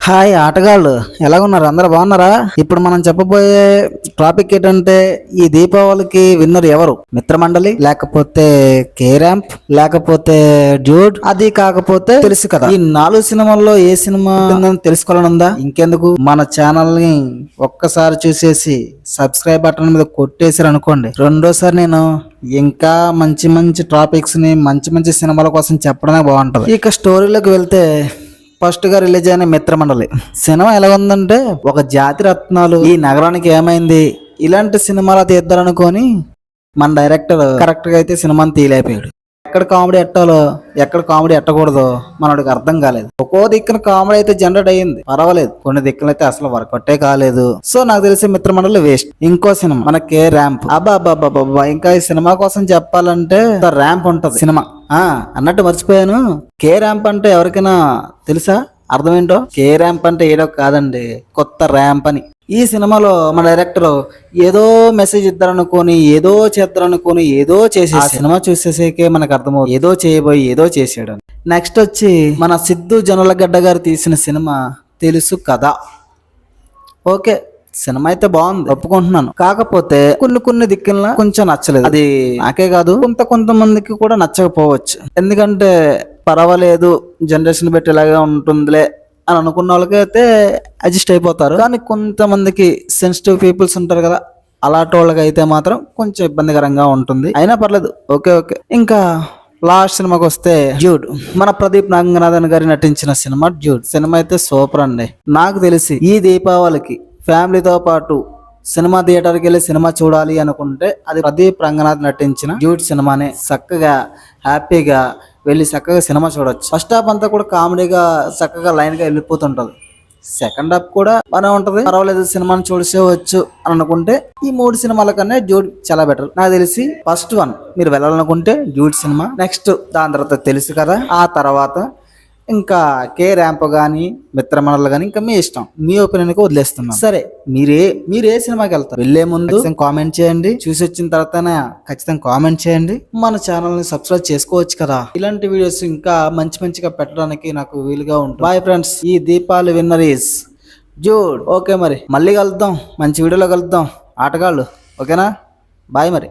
Hi ఆటగాళ్ళు, ఎలాగున్నారు? అందరూ బాగున్నారా? ఇప్పుడు మనం చెప్పబోయే టాపిక్ ఏంటంటే, ఈ దీపావళికి విన్నర్ ఎవరు? మిత్రమండలి, లేకపోతే కే ర్యాంప్, లేకపోతే డ్యూడ్, అది కాకపోతే తెలుసు కదా. ఈ 4 సినిమాల్లో ఏ సినిమా తెలుసుకోవాలనుందా? ఇంకెందుకు, మన ఛానల్ ని ఒక్కసారి చూసేసి సబ్స్క్రైబ్ బటన్ మీద కొట్టేసారు అనుకోండి, రెండోసారి నేను ఇంకా మంచి మంచి టాపిక్స్ ని మంచి మంచి సినిమాల కోసం చెప్పడమే బాగుంటది. ఇక స్టోరీలోకి వెళ్తే, ఫస్ట్ గా రిలీజ్ అయిన మిత్రమండలి సినిమా ఎలా ఉందంటే, ఒక జాతి రత్నాలు ఈ నగరానికి ఏమైంది, ఇలాంటి సినిమాలు తీద్దారనుకొని మన డైరెక్టర్ కరెక్ట్ గా అయితే సినిమాని తీయలేకపోయాడు. ఎక్కడ కామెడీ ఎట్టాలో ఎక్కడ కామెడీ ఎట్టకూడదో మనోడికి అర్థం కాలేదు. ఒక్కో దిక్కున కామెడీ అయితే జనరేట్ అయ్యింది, పర్వాలేదు. కొన్ని దిక్కులు అయితే అసలు వర్కౌటే కాలేదు. సో నాకు తెలిసి మిత్రమండలి వేస్ట్. ఇంకో సినిమా మన కే ర్యాంప్. అబ్బా ఇంకా ఈ సినిమా కోసం చెప్పాలంటే ర్యాంప్ ఉంటది సినిమా. అన్నట్టు మర్చిపోయాను, కే ర్యాంప్ అంటే ఎవరికైనా తెలుసా? అర్థం ఏంటో? కే ర్యాంప్ అంటే ఏదో కాదండి, కొత్త ర్యాంప్ అని. ఈ సినిమాలో మన డైరెక్టర్ ఏదో మెసేజ్ ఇద్దారనుకొని, ఏదో చేద్దారనుకొని, ఏదో చేసి ఆ సినిమా చూసేసేకే మనకు అర్థమవుతుంది ఏదో చేయబోయి ఏదో చేసాడు. నెక్స్ట్ వచ్చి మన సిద్ధు జొన్నలగడ్డ గారు తీసిన సినిమా తెలుసు కదా. ఓకే, సినిమా అయితే బాగుంది, ఒప్పుకుంటున్నాను. కాకపోతే కొన్ని దిక్కుల కొంచెం నచ్చలేదు. అది నాకే కాదు, కొంతమందికి కూడా నచ్చకపోవచ్చు. ఎందుకంటే పర్వాలేదు, జనరేషన్ బట్టి ఇలాగే ఉంటుందిలే అని అనుకున్న వాళ్ళకైతే అడ్జస్ట్ అయిపోతారు. కానీ కొంతమందికి సెన్సిటివ్ పీపుల్స్ ఉంటారు కదా, అలాంటి వాళ్ళకి అయితే మాత్రం కొంచెం ఇబ్బందికరంగా ఉంటుంది. అయినా పర్లేదు, ఓకే. ఇంకా లాస్ట్ సినిమాకి వస్తే డ్యూడ్, మన ప్రదీప్ నాగనాథన్ గారి నటించిన సినిమా డ్యూడ్. సినిమా అయితే సూపర్ అండి. నాకు తెలిసి ఈ దీపావళికి ఫ్యామిలీతో పాటు సినిమా థియేటర్కి వెళ్ళి సినిమా చూడాలి అనుకుంటే అది ప్రదీప్ రంగనాథ్ నటించిన డ్యూడ్ సినిమానే. చక్కగా హ్యాపీగా వెళ్ళి చక్కగా సినిమా చూడొచ్చు. ఫస్ట్ హాఫ్ అంతా కూడా కామెడీగా చక్కగా లైన్ గా వెళ్ళిపోతుంటది. సెకండ్ హాఫ్ కూడా బాగానే ఉంటది, పర్వాలేదు, సినిమాని చూసేవచ్చు అని అనుకుంటే ఈ 3 సినిమాల కన్నా డ్యూడ్ చాలా బెటర్. నాకు తెలిసి ఫస్ట్ వన్ మీరు వెళ్ళాలనుకుంటే డ్యూడ్ సినిమా. నెక్స్ట్ దాని తర్వాత తెలుసు కదా, ఆ తర్వాత ఇంకా కే ర్యాంప్ కానీ మిత్రమండలి కానీ ఇంకా మీ ఇష్టం, మీ ఒపీనియన్ కి వదిలేస్తున్నాం. సరే, మీరు ఏ సినిమాకి వెళ్తారు? వెళ్లే ముందు కామెంట్ చేయండి, చూసి వచ్చిన తర్వాత ఖచ్చితంగా కామెంట్ చేయండి. మన ఛానల్ ని సబ్స్క్రైబ్ చేసుకోవచ్చు కదా. ఇలాంటి వీడియోస్ ఇంకా మంచిగా పెట్టడానికి నాకు వీలుగా ఉంటుంది. బాయ్ ఫ్రెండ్స్, ఈ Deepavali winner is dude. Okay, మరి మళ్ళీ కలుద్దాం, మంచి వీడియోలో కలుద్దాం ఆటగాళ్ళు. ఓకేనా? బాయ్ మరి.